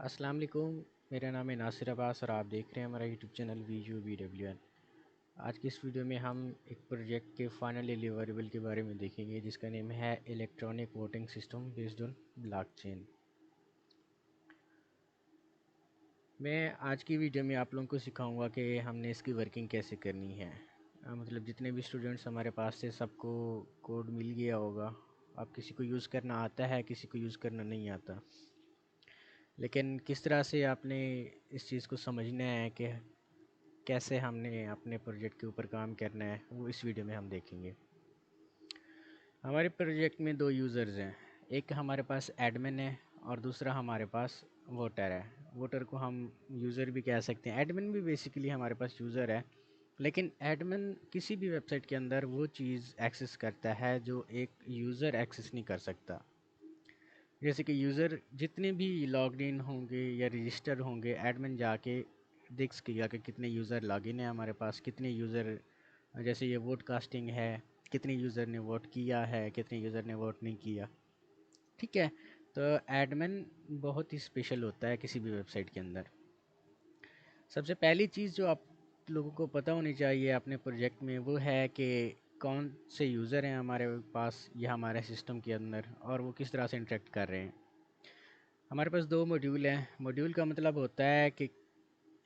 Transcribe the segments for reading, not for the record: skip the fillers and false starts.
अस्सलाम वालेकुम। मेरा नाम है नासिर अब्बास और आप देख रहे हैं हमारा यूट्यूब चैनल VUBWN। आज की इस वीडियो में हम एक प्रोजेक्ट के फाइनल डिलीवरेबल के बारे में देखेंगे जिसका नेम है electronic voting system based on blockchain. मैं आज की वीडियो में आप लोगों को सिखाऊंगा कि हमने इसकी वर्किंग कैसे करनी है। मतलब जितने भी स्टूडेंट्स हमारे पास थे सबको कोड मिल गया होगा। अब किसी को यूज़ करना आता है, किसी को यूज़ करना नहीं आता, लेकिन किस तरह से आपने इस चीज़ को समझना है कि कैसे हमने अपने प्रोजेक्ट के ऊपर काम करना है, वो इस वीडियो में हम देखेंगे। हमारे प्रोजेक्ट में दो यूज़र्स हैं, एक हमारे पास एडमिन है और दूसरा हमारे पास वोटर है। वोटर को हम यूज़र भी कह सकते हैं, एडमिन भी बेसिकली हमारे पास यूज़र है। लेकिन एडमिन किसी भी वेबसाइट के अंदर वो चीज़ एक्सेस करता है जो एक यूज़र एक्सेस नहीं कर सकता। जैसे कि यूज़र जितने भी लॉग्ड इन होंगे या रजिस्टर होंगे, एडमिन जाके देख सकेगा कि कितने यूज़र लॉगिन है हमारे पास, कितने यूज़र, जैसे ये वोट कास्टिंग है, कितने यूज़र ने वोट किया है, कितने यूज़र ने वोट नहीं किया। ठीक है, तो एडमिन बहुत ही स्पेशल होता है किसी भी वेबसाइट के अंदर। सबसे पहली चीज़ जो आप लोगों को पता होनी चाहिए अपने प्रोजेक्ट में वो है कि कौन से यूज़र हैं हमारे पास या हमारे सिस्टम के अंदर और वो किस तरह से इंटरेक्ट कर रहे हैं। हमारे पास दो मॉड्यूल हैं। मॉड्यूल का मतलब होता है कि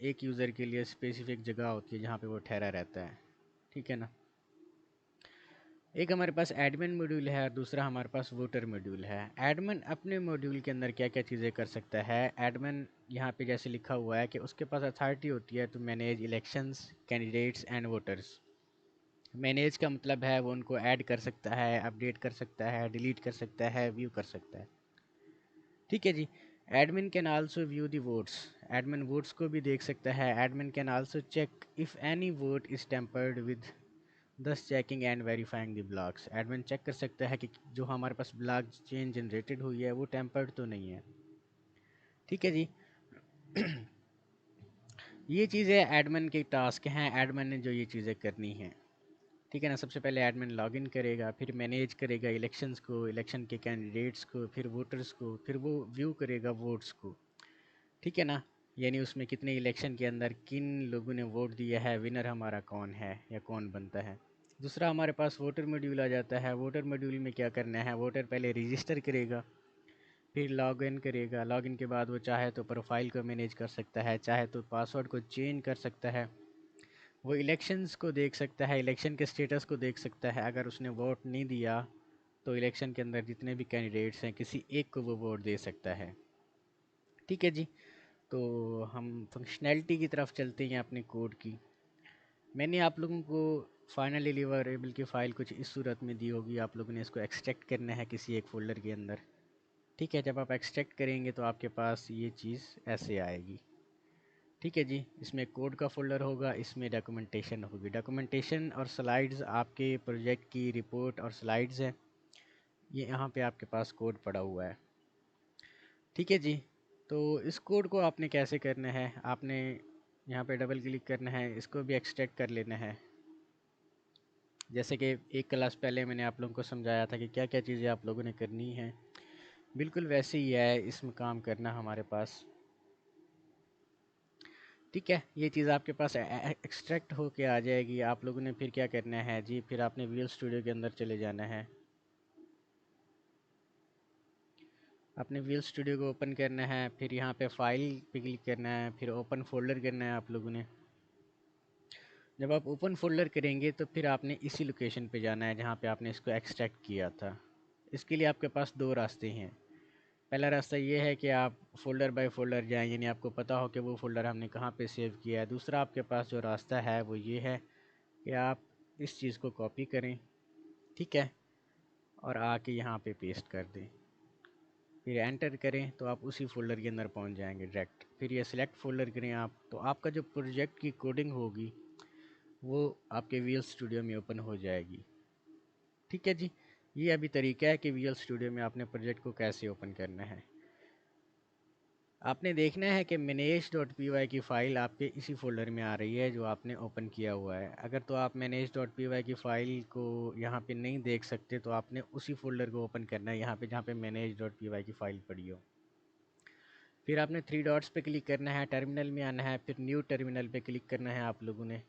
एक यूज़र के लिए स्पेसिफिक जगह होती है जहाँ पे वो ठहरा रहता है। ठीक है ना। एक हमारे पास एडमिन मॉड्यूल है और दूसरा हमारे पास वोटर मॉड्यूल है। एडमिन अपने मॉड्यूल के अंदर क्या क्या चीज़ें कर सकता है। एडमिन यहाँ पे जैसे लिखा हुआ है कि उसके पास अथॉरिटी होती है to manage elections, candidates and voters. Manage का मतलब है वो उनको ऐड कर सकता है, अपडेट कर सकता है, डिलीट कर सकता है, व्यू कर सकता है। ठीक है जी। Admin can also view the votes. Admin votes को भी देख सकता है। Admin can also check if any vote is tampered with, thus checking and verifying the blocks. Admin check कर सकता है कि जो हमारे पास ब्लॉक चेन जनरेटेड हुई है वो टेम्पर्ड तो नहीं है। ठीक है जी। ये चीज़ें एडमिन के टास्क हैं, एडमिन ने जो ये चीज़ें करनी हैं। ठीक है ना। सबसे पहले एडमिन लॉगिन करेगा, फिर मैनेज करेगा इलेक्शंस को, इलेक्शन के कैंडिडेट्स को, फिर वोटर्स को, फिर वो व्यू करेगा वोट्स को। ठीक है ना। यानी उसमें कितने इलेक्शन के अंदर किन लोगों ने वोट दिया है, विनर हमारा कौन है या कौन बनता है। दूसरा हमारे पास वोटर मॉड्यूल आ जाता है। वोटर मॉड्यूल में क्या करना है, वोटर पहले रजिस्टर करेगा, फिर लॉगिन करेगा। लॉगिन के बाद वो चाहे तो प्रोफाइल को मैनेज कर सकता है, चाहे तो पासवर्ड को चेंज कर सकता है। वो इलेक्शंस को देख सकता है, इलेक्शन के स्टेटस को देख सकता है। अगर उसने वोट नहीं दिया तो इलेक्शन के अंदर जितने भी कैंडिडेट्स हैं किसी एक को वो वोट दे सकता है। ठीक है जी। तो हम फंक्शनैलिटी की तरफ चलते हैं अपने कोड की। मैंने आप लोगों को फाइनल डिलीवरेबल की फ़ाइल कुछ इस सूरत में दी होगी। आप लोगों ने इसको एक्सट्रैक्ट करना है किसी एक फ़ोल्डर के अंदर। ठीक है, जब आप एक्सट्रैक्ट करेंगे तो आपके पास ये चीज़ ऐसे आएगी। ठीक है जी। इसमें कोड का फ़ोल्डर होगा, इसमें डॉक्यूमेंटेशन होगी। डॉक्यूमेंटेशन और स्लाइड्स आपके प्रोजेक्ट की रिपोर्ट और स्लाइड्स हैं। ये यहाँ पे आपके पास कोड पड़ा हुआ है। ठीक है जी। तो इस कोड को आपने कैसे करना है, आपने यहाँ पे डबल क्लिक करना है, इसको भी एक्सट्रैक्ट कर लेना है। जैसे कि एक क्लास पहले मैंने आप लोगों को समझाया था कि क्या क्या चीज़ें आप लोगों ने करनी है, बिल्कुल वैसे ही है इसमें काम करना हमारे पास। ठीक है, ये चीज़ आपके पास एक्सट्रैक्ट होके आ जाएगी। आप लोगों ने फिर क्या करना है जी, फिर आपने विजुअल स्टूडियो के अंदर चले जाना है। आपने विजुअल स्टूडियो को ओपन करना है, फिर यहाँ पे फाइल पे क्लिक करना है, फिर ओपन फोल्डर करना है आप लोगों ने। जब आप ओपन फोल्डर करेंगे तो फिर आपने इसी लोकेशन पे जाना है जहाँ पे आपने इसको एक्सट्रैक्ट किया था। इसके लिए आपके पास दो रास्ते हैं। पहला रास्ता ये है कि आप फ़ोल्डर बाय फ़ोल्डर जाएँ, यानी आपको पता हो कि वो फ़ोल्डर हमने कहाँ पे सेव किया है। दूसरा आपके पास जो रास्ता है वो ये है कि आप इस चीज़ को कॉपी करें, ठीक है, और आके यहाँ पे पेस्ट कर दें। फिर एंटर करें तो आप उसी फ़ोल्डर के अंदर पहुँच जाएंगे डायरेक्ट। फिर ये सिलेक्ट फ़ोल्डर करें आप, तो आपका जो प्रोजेक्ट की कोडिंग होगी वो आपके विजुअल स्टूडियो में ओपन हो जाएगी। ठीक है जी। ये अभी तरीका है कि विजुअल स्टूडियो में आपने प्रोजेक्ट को कैसे ओपन करना है। आपने देखना है कि manage.py की फ़ाइल आपके इसी फ़ोल्डर में आ रही है जो आपने ओपन किया हुआ है। अगर तो आप manage.py की फ़ाइल को यहाँ पे नहीं देख सकते तो आपने उसी फ़ोल्डर को ओपन करना है यहाँ पे जहाँ पे manage.py की फ़ाइल पड़ी हो। फिर आपने थ्री डॉट्स पे क्लिक करना है, टर्मिनल में आना है, फिर न्यू टर्मिनल पे क्लिक करना है आप लोगों ने।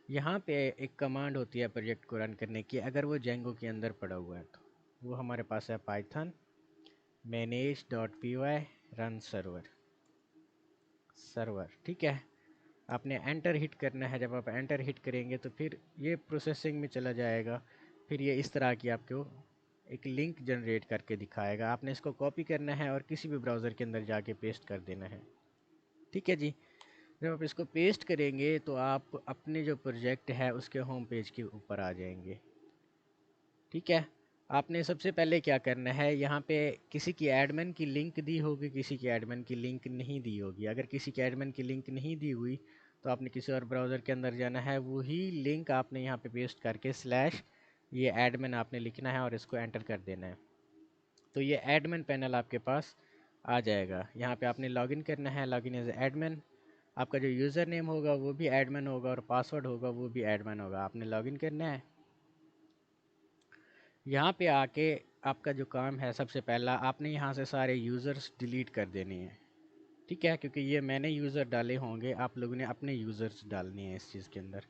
यहाँ पे एक कमांड होती है प्रोजेक्ट को रन करने की, अगर वो जेंगो के अंदर पड़ा हुआ है तो वो हमारे पास है पाइथन manage.py रन सर्वर। ठीक है, आपने एंटर हिट करना है। जब आप एंटर हिट करेंगे तो फिर ये प्रोसेसिंग में चला जाएगा। फिर ये इस तरह की आपको एक लिंक जनरेट करके दिखाएगा। आपने इसको कॉपी करना है और किसी भी ब्राउज़र के अंदर जाके पेस्ट कर देना है। ठीक है जी। जब आप इसको पेस्ट करेंगे तो आप अपने जो प्रोजेक्ट है उसके होम पेज के ऊपर आ जाएंगे। ठीक है, आपने सबसे पहले क्या करना है, यहाँ पे किसी की एडमिन की लिंक दी होगी, किसी की एडमिन की लिंक नहीं दी होगी। अगर किसी की एडमिन की लिंक नहीं दी हुई तो आपने किसी और ब्राउज़र के अंदर जाना है, वही लिंक आपने यहाँ पे पेस्ट करके स्लैश ये एडमिन आपने लिखना है और इसको एंटर कर देना है। तो ये एडमिन पैनल आपके पास आ जाएगा। यहाँ पे आपने लॉगिन करना है, लॉगिन एज एडमिन। आपका जो यूज़र नेम होगा वो भी एडमिन होगा और पासवर्ड होगा वो भी एडमिन होगा। आपने लॉगिन करना है। यहाँ पे आके आपका जो काम है, सबसे पहला आपने यहाँ से सारे यूज़र्स डिलीट कर देने हैं। ठीक है, क्योंकि ये मैंने यूज़र डाले होंगे, आप लोगों ने अपने यूज़र्स डालने हैं इस चीज़ के अंदर।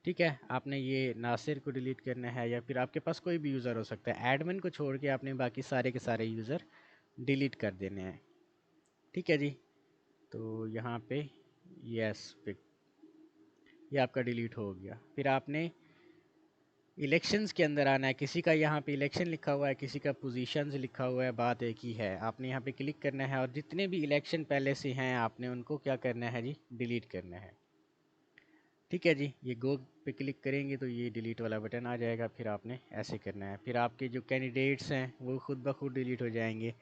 ठीक है, आपने ये नासिर को डिलीट करना है या फिर आपके पास कोई भी यूज़र हो सकता है। एडमिन को छोड़ के आपने बाकी सारे के सारे यूज़र डिलीट कर देने हैं। ठीक है जी। तो यहाँ पे यस पे ये आपका डिलीट हो गया। फिर आपने इलेक्शंस के अंदर आना है। किसी का यहाँ पे इलेक्शन लिखा हुआ है, किसी का पोजीशंस लिखा हुआ है, बात एक ही है। आपने यहाँ पे क्लिक करना है और जितने भी इलेक्शन पहले से हैं आपने उनको क्या करना है जी, डिलीट करना है। ठीक है जी। ये गो पे क्लिक करेंगे तो ये डिलीट वाला बटन आ जाएगा। फिर आपने ऐसे करना है। फिर आपके जो कैंडिडेट्स हैं वो खुद ब खुद डिलीट हो जाएंगे।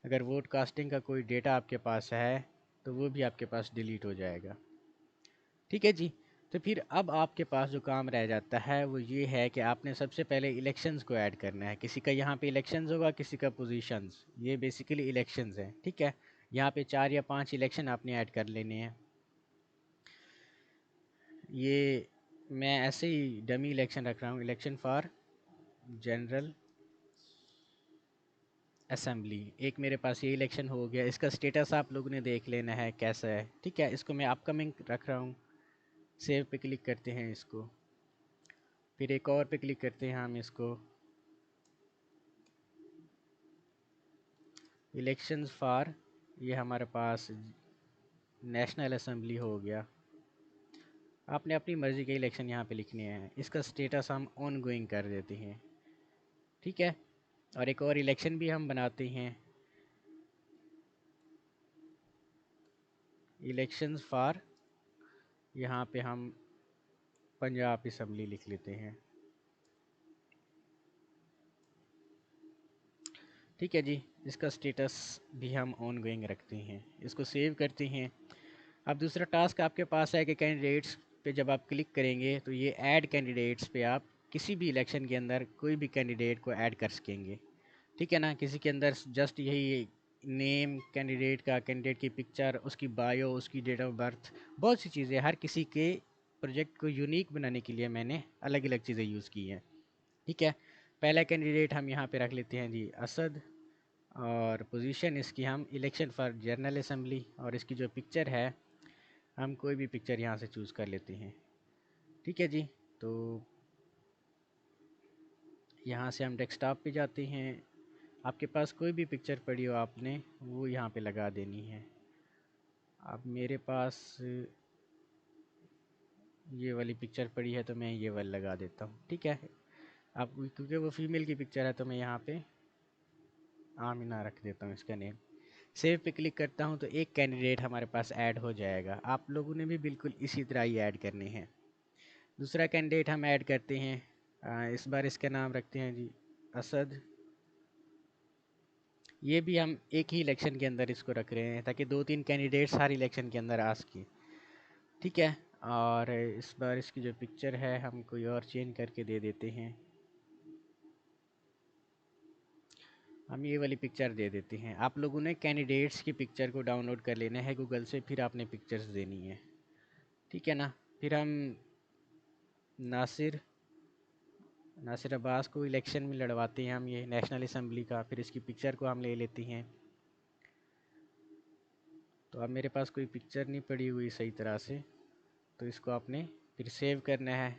अगर वोट कास्टिंग का कोई डेटा आपके पास है तो वो भी आपके पास डिलीट हो जाएगा। ठीक है जी। तो फिर अब आपके पास जो काम रह जाता है वो ये है कि आपने सबसे पहले इलेक्शंस को ऐड करना है। किसी का यहाँ पे इलेक्शंस होगा, किसी का पोजीशंस, ये बेसिकली इलेक्शंस हैं। ठीक है, यहाँ पे 4 या 5 इलेक्शन आपने ऐड कर लेने हैं। ये मैं ऐसे ही डमी इलेक्शन रख रहा हूँ, इलेक्शन फॉर जनरल असेंबली। एक मेरे पास ये इलेक्शन हो गया। इसका स्टेटस आप लोगों ने देख लेना है कैसा है। ठीक है, इसको मैं अपकमिंग रख रहा हूँ। सेव पे क्लिक करते हैं इसको, फिर एक और पे क्लिक करते हैं हम इसको, इलेक्शंस फॉर, ये हमारे पास नेशनल असेंबली हो गया। आपने अपनी मर्ज़ी के इलेक्शन यहाँ पे लिखने हैं। इसका स्टेटस हम ऑन गोइंग कर देते हैं। ठीक है, और एक और इलेक्शन भी हम बनाते हैं, इलेक्शंस फॉर, यहाँ पे हम पंजाब असम्बली लिख लेते हैं। ठीक है जी, इसका स्टेटस भी हम ऑन गोइंग रखते हैं। इसको सेव करते हैं। अब दूसरा टास्क आपके पास है कि कैंडिडेट्स पे जब आप क्लिक करेंगे तो ये ऐड कैंडिडेट्स पे आप किसी भी इलेक्शन के अंदर कोई भी कैंडिडेट को ऐड कर सकेंगे। ठीक है ना, किसी के अंदर जस्ट यही नेम कैंडिडेट का, कैंडिडेट की पिक्चर, उसकी बायो, उसकी डेट ऑफ बर्थ, बहुत सी चीज़ें, हर किसी के प्रोजेक्ट को यूनिक बनाने के लिए मैंने अलग अलग चीज़ें यूज़ की हैं। ठीक है, पहला कैंडिडेट हम यहाँ पे रख लेते हैं जी असद, और पोजीशन इसकी हम इलेक्शन फॉर जनरल असेंबली, और इसकी जो पिक्चर है हम कोई भी पिक्चर यहाँ से चूज़ कर लेते हैं। ठीक है जी। तो यहाँ से हम डेस्कटॉप पे जाते हैं। आपके पास कोई भी पिक्चर पड़ी हो आपने वो यहाँ पे लगा देनी है। अब मेरे पास ये वाली पिक्चर पड़ी है तो मैं ये वाली लगा देता हूँ। ठीक है, अब क्योंकि वो फीमेल की पिक्चर है तो मैं यहाँ पे आमिना रख देता हूँ इसका नेम। सेव पे क्लिक करता हूँ तो एक कैंडिडेट हमारे पास ऐड हो जाएगा। आप लोगों ने भी बिल्कुल इसी तरह ही ऐड करने हैं। दूसरा कैंडिडेट हम ऐड करते हैं। इस बार इसका नाम रखते हैं जी असद। ये भी हम एक ही इलेक्शन के अंदर इसको रख रहे हैं ताकि 2-3 कैंडिडेट्स हर इलेक्शन के अंदर आ सकें। ठीक है, और इस बार इसकी जो पिक्चर है हम कोई और चेंज करके दे देते हैं। हम ये वाली पिक्चर दे देते हैं। आप लोगों ने कैंडिडेट्स की पिक्चर को डाउनलोड कर लेना है गूगल से, फिर आपने पिक्चर्स देनी है। ठीक है ना। फिर हम नासिर नासिर अब्बास को इलेक्शन में लड़वाते हैं हम, ये नेशनल असम्बली का। फिर इसकी पिक्चर को हम ले लेते हैं। तो अब मेरे पास कोई पिक्चर नहीं पड़ी हुई सही तरह से, तो इसको आपने फिर सेव करना है।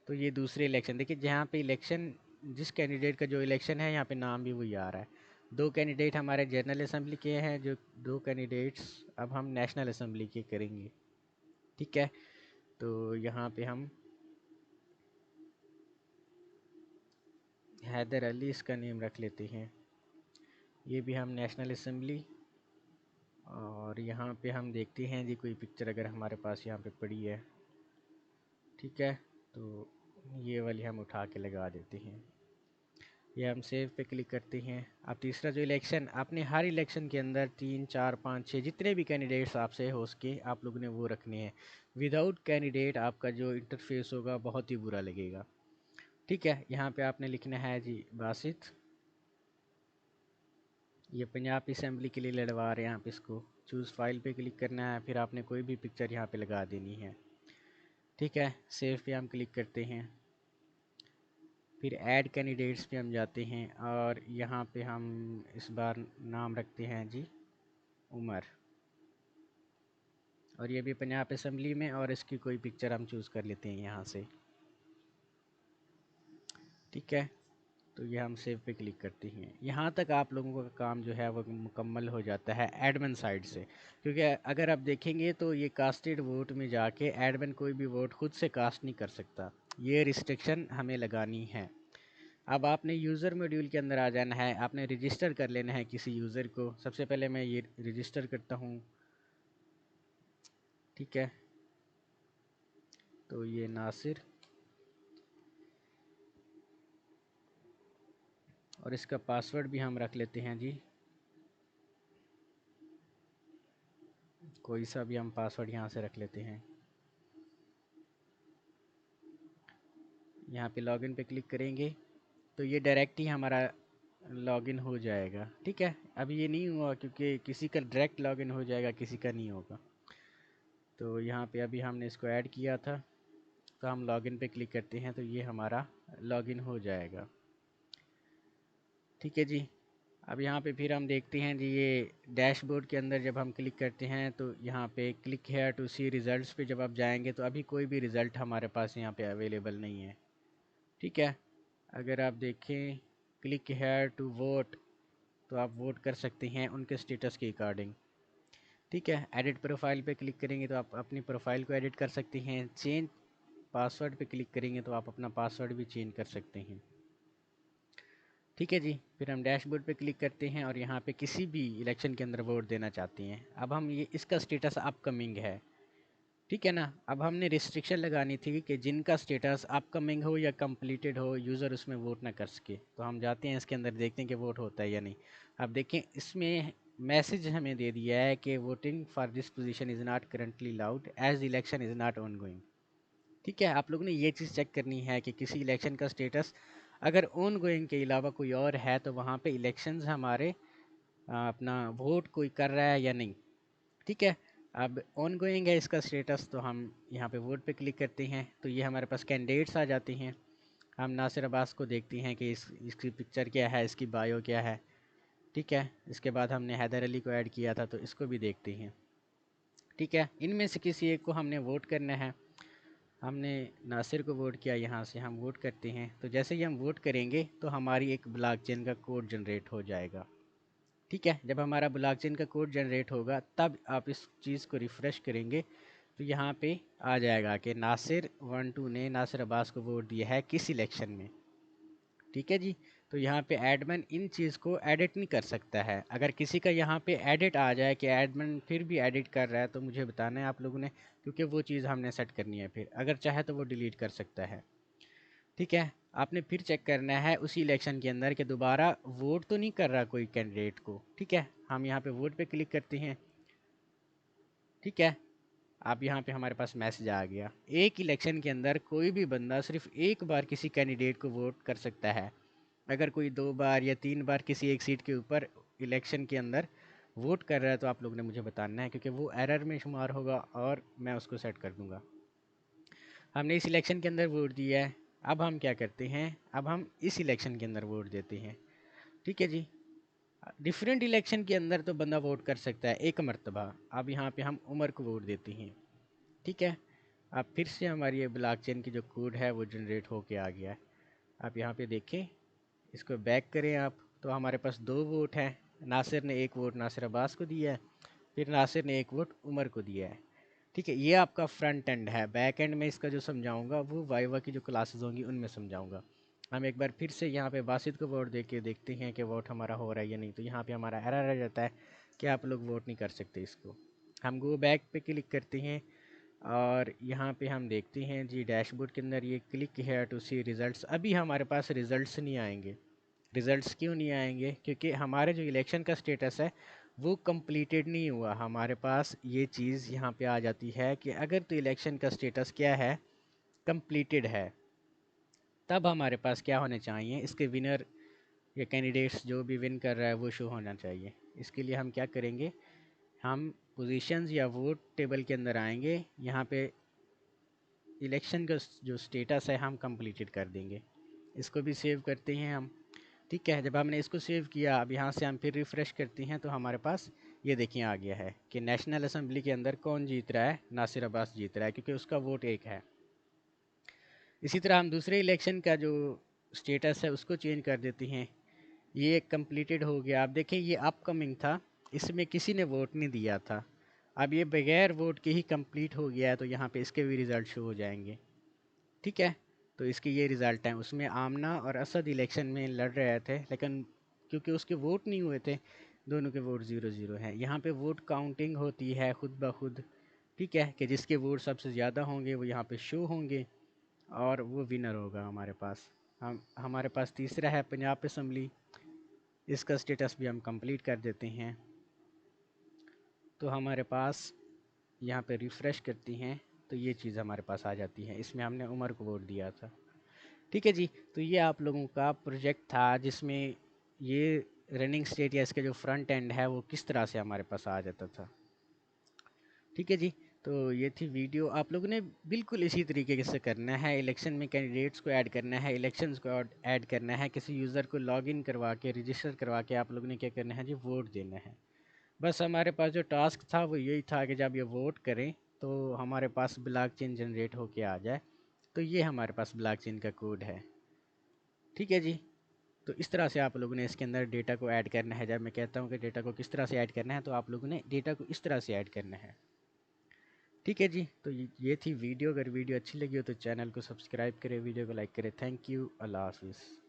तो ये दूसरे इलेक्शन देखिए, जहाँ पे इलेक्शन जिस कैंडिडेट का जो इलेक्शन है यहाँ पे नाम भी वही आ रहा है। 2 कैंडिडेट हमारे जनरल असेंबली के हैं, जो 2 कैंडिडेट्स अब हम नेशनल असेंबली के करेंगे। ठीक है, तो यहाँ पे हम हैदर अली इसका नेम रख लेते हैं। ये भी हम नेशनल असेंबली, और यहाँ पे हम देखते हैं जी कोई पिक्चर अगर हमारे पास यहाँ पे पड़ी है। ठीक है, तो ये वाली हम उठा के लगा देते हैं। ये हम सेव पे क्लिक करते हैं। अब तीसरा जो इलेक्शन, आपने हर इलेक्शन के अंदर 3 4 5 6 जितने भी कैंडिडेट्स आपसे हो सके आप लोगों ने वो रखने हैं। विदाउट कैंडिडेट आपका जो इंटरफेस होगा बहुत ही बुरा लगेगा। ठीक है, यहाँ पे आपने लिखना है जी बासित, ये पंजाब असेंबली के लिए लड़वा रहे हैं आप इसको। चूज़ फाइल पे क्लिक करना है, फिर आपने कोई भी पिक्चर यहाँ पे लगा देनी है। ठीक है, सेव पे हम क्लिक करते हैं, फिर ऐड कैंडिडेट्स पे हम जाते हैं और यहाँ पे हम इस बार नाम रखते हैं जी उमर, और ये भी पंजाब असेंबली में, और इसकी कोई पिक्चर हम चूज़ कर लेते हैं यहाँ से। ठीक है, तो ये हम सेव पे क्लिक करते हैं। यहाँ तक आप लोगों का काम जो है वो मुकम्मल हो जाता है एडमिन साइड से, क्योंकि अगर आप देखेंगे तो ये कास्टेड वोट में जाके एडमिन कोई भी वोट खुद से कास्ट नहीं कर सकता। ये रिस्ट्रिक्शन हमें लगानी है। अब आपने यूज़र मॉड्यूल के अंदर आ जाना है, आपने रजिस्टर कर लेना है किसी यूज़र को। सबसे पहले मैं ये रजिस्टर करता हूँ। ठीक है, तो ये नासिर, और इसका पासवर्ड भी हम रख लेते हैं जी, कोई सा भी हम पासवर्ड यहाँ से रख लेते हैं। यहाँ पे लॉगिन पे क्लिक करेंगे तो ये डायरेक्ट ही हमारा लॉगिन हो जाएगा। ठीक है, अभी ये नहीं हुआ क्योंकि किसी का डायरेक्ट लॉगिन हो जाएगा, किसी का नहीं होगा। तो यहाँ पे अभी हमने इसको ऐड किया था, तो हम लॉगिन पे क्लिक करते हैं तो ये हमारा लॉगिन हो जाएगा। ठीक है जी, अब यहाँ पे फिर हम देखते हैं जी, ये डैशबोर्ड के अंदर जब हम क्लिक करते हैं तो यहाँ पे click here to see results पे जब आप जाएंगे तो अभी कोई भी रिज़ल्ट हमारे पास यहाँ पे अवेलेबल नहीं है। ठीक है, अगर आप देखें क्लिक हेयर टू वोट, तो आप वोट कर सकते हैं उनके स्टेटस के अकॉर्डिंग। ठीक है, एडिट प्रोफाइल पे क्लिक करेंगे तो आप अपनी प्रोफाइल को एडिट कर सकते हैं। चेंज पासवर्ड पे क्लिक करेंगे तो आप अपना पासवर्ड भी चेंज कर सकते हैं। ठीक है जी, फिर हम डैशबोर्ड पे क्लिक करते हैं और यहाँ पे किसी भी इलेक्शन के अंदर वोट देना चाहते हैं। अब हम ये इसका स्टेटस अपकमिंग है। ठीक है ना, अब हमने रिस्ट्रिक्शन लगानी थी कि जिनका स्टेटस अपकमिंग हो या कंप्लीटेड हो, यूज़र उसमें वोट ना कर सके। तो हम जाते हैं इसके अंदर, देखते हैं कि वोट होता है या नहीं। अब देखें इसमें मैसेज हमें दे दिया है कि voting for this position is not currently allowed as election is not ongoing. ठीक है, आप लोगों ने ये चीज़ चेक करनी है कि किसी इलेक्शन का स्टेटस अगर ऑन गोइंग के अलावा कोई और है तो वहाँ पे इलेक्शंस हमारे अपना वोट कोई कर रहा है या नहीं। ठीक है, अब ऑन गोइंग है इसका स्टेटस, तो हम यहाँ पे वोट पे क्लिक करते हैं तो ये हमारे पास कैंडिडेट्स आ जाते हैं। हम नासिर अब्बास को देखते हैं कि इसकी पिक्चर क्या है, इसकी बायो क्या है। ठीक है, इसके बाद हमने हैदर अली को ऐड किया था तो इसको भी देखते हैं। ठीक है, इनमें से किसी एक को हमने वोट करना है। हमने नासिर को वोट किया, यहाँ से हम वोट करते हैं। तो जैसे ही हम वोट करेंगे तो हमारी एक ब्लॉकचेन का कोड जनरेट हो जाएगा। ठीक है, जब हमारा ब्लॉकचेन का कोड जनरेट होगा तब आप इस चीज़ को रिफ़्रेश करेंगे तो यहाँ पे आ जाएगा कि नासिर 12 ने नासिर अब्बास को वोट दिया है किस इलेक्शन में। ठीक है जी, तो यहाँ पे एडमिन इन चीज़ को एडिट नहीं कर सकता है। अगर किसी का यहाँ पे एडिट आ जाए कि एडमिन फिर भी एडिट कर रहा है तो मुझे बताना है आप लोगों ने, क्योंकि वो चीज़ हमने सेट करनी है। फिर अगर चाहे तो वो डिलीट कर सकता है। ठीक है, आपने फिर चेक करना है उसी इलेक्शन के अंदर कि दोबारा वोट तो नहीं कर रहा कोई कैंडिडेट को। ठीक है, हम यहाँ पे वोट पे क्लिक करते हैं। ठीक है, अब यहाँ पे हमारे पास मैसेज आ गया, एक इलेक्शन के अंदर कोई भी बंदा सिर्फ एक बार किसी कैंडिडेट को वोट कर सकता है। अगर कोई 2 बार या 3 बार किसी एक सीट के ऊपर इलेक्शन के अंदर वोट कर रहा है तो आप लोगों ने मुझे बताना है, क्योंकि वो एरर में शुमार होगा और मैं उसको सेट कर दूंगा। हमने इस इलेक्शन के अंदर वोट दिया है, अब हम क्या करते हैं, अब हम इस इलेक्शन के अंदर वोट देते हैं। ठीक है जी, डिफरेंट इलेक्शन के अंदर तो बंदा वोट कर सकता है एक मर्तबा। अब यहाँ पे हम उमर को वोट देते हैं, ठीक है। अब फिर से हमारी ये ब्लॉकचेन की जो कोड है वो जनरेट होके आ गया है। आप यहाँ पे देखें, इसको बैक करें आप, तो हमारे पास 2 वोट हैं। नासिर ने 1 वोट नासिर अब्बास को दिया है, फिर नासिर ने 1 वोट उमर को दिया है, ठीक है। ये आपका फ्रंट एंड है। बैक एंड में इसका जो समझाऊंगा वो वाइवा की जो क्लासेस होंगी उनमें समझाऊंगा। हम एक बार फिर से यहाँ पे बासित को वोट दे के देखते हैं कि वोट हमारा हो रहा है या नहीं। तो यहाँ पे हमारा एरर आ जाता है कि आप लोग वोट नहीं कर सकते इसको। हम गो बैक पे क्लिक करते हैं और यहाँ पे हम देखते हैं जी डैशबोर्ड के अंदर ये क्लिक है टू सी रिज़ल्ट्स। अभी हमारे पास रिज़ल्ट्स नहीं आएंगे। रिज़ल्ट्स क्यों नहीं आएंगे? क्योंकि हमारे जो इलेक्शन का स्टेटस है वो कंप्लीटेड नहीं हुआ। हमारे पास ये चीज़ यहाँ पे आ जाती है कि अगर तो इलेक्शन का स्टेटस क्या है, कंप्लीटेड है, तब हमारे पास क्या होने चाहिए, इसके विनर या कैंडिडेट्स जो भी विन कर रहा है वो शो होना चाहिए। इसके लिए हम क्या करेंगे, हम पोजीशंस या वोट टेबल के अंदर आएंगे, यहाँ पे इलेक्शन का जो स्टेटस है हम कंप्लीटेड कर देंगे। इसको भी सेव करते हैं हम, ठीक है। जब हमने इसको सेव किया, अब यहाँ से हम फिर रिफ़्रेश करते हैं तो हमारे पास ये देखिए आ गया है कि नेशनल असेंबली के अंदर कौन जीत रहा है, नासिर अब्बास जीत रहा है क्योंकि उसका वोट 1 है। इसी तरह हम दूसरे इलेक्शन का जो स्टेटस है उसको चेंज कर देते हैं। ये कंप्लीटेड हो गया। आप देखें ये अपकमिंग था, इसमें किसी ने वोट नहीं दिया था। अब ये बगैर वोट के ही कंप्लीट हो गया है, तो यहाँ पे इसके भी रिज़ल्ट शो हो जाएंगे, ठीक है। तो इसके ये रिज़ल्ट हैं। उसमें आमना और असद इलेक्शन में लड़ रहे थे, लेकिन क्योंकि उसके वोट नहीं हुए थे, दोनों के वोट 0-0 हैं। यहाँ पे वोट काउंटिंग होती है खुद ब खुद, ठीक है, कि जिसके वोट सबसे ज़्यादा होंगे वो यहाँ पे शो होंगे और वो विनर होगा हमारे पास। हम हमारे पास तीसरा है पंजाब असम्बली, इसका स्टेटस भी हम कंप्लीट कर देते हैं। तो हमारे पास यहाँ पे रिफ़्रेश करती हैं तो ये चीज़ हमारे पास आ जाती है। इसमें हमने उमर को वोट दिया था, ठीक है जी। तो ये आप लोगों का प्रोजेक्ट था जिसमें ये रनिंग स्टेट या इसके जो फ्रंट एंड है वो किस तरह से हमारे पास आ जाता था, ठीक है जी। तो ये थी वीडियो। आप लोगों ने बिल्कुल इसी तरीके से करना है। इलेक्शन में कैंडिडेट्स को ऐड करना है, इलेक्शंस को ऐड करना है, किसी यूज़र को लॉगिन करवा के रजिस्टर करवा के आप लोगों ने क्या करना है जी, वोट देना है। बस हमारे पास जो टास्क था वो यही था कि जब ये वोट करें तो हमारे पास ब्लॉकचेन जनरेट होके आ जाए। तो ये हमारे पास ब्लॉकचेन का कोड है, ठीक है जी। तो इस तरह से आप लोगों ने इसके अंदर डेटा को ऐड करना है। जब मैं कहता हूँ कि डेटा को किस तरह से ऐड करना है, तो आप लोगों ने डेटा को इस तरह से ऐड करना है, ठीक है जी। तो ये थी वीडियो। अगर वीडियो अच्छी लगी हो तो चैनल को सब्सक्राइब करें, वीडियो को लाइक करें। थैंक यू, अल्लाह हाफिज़।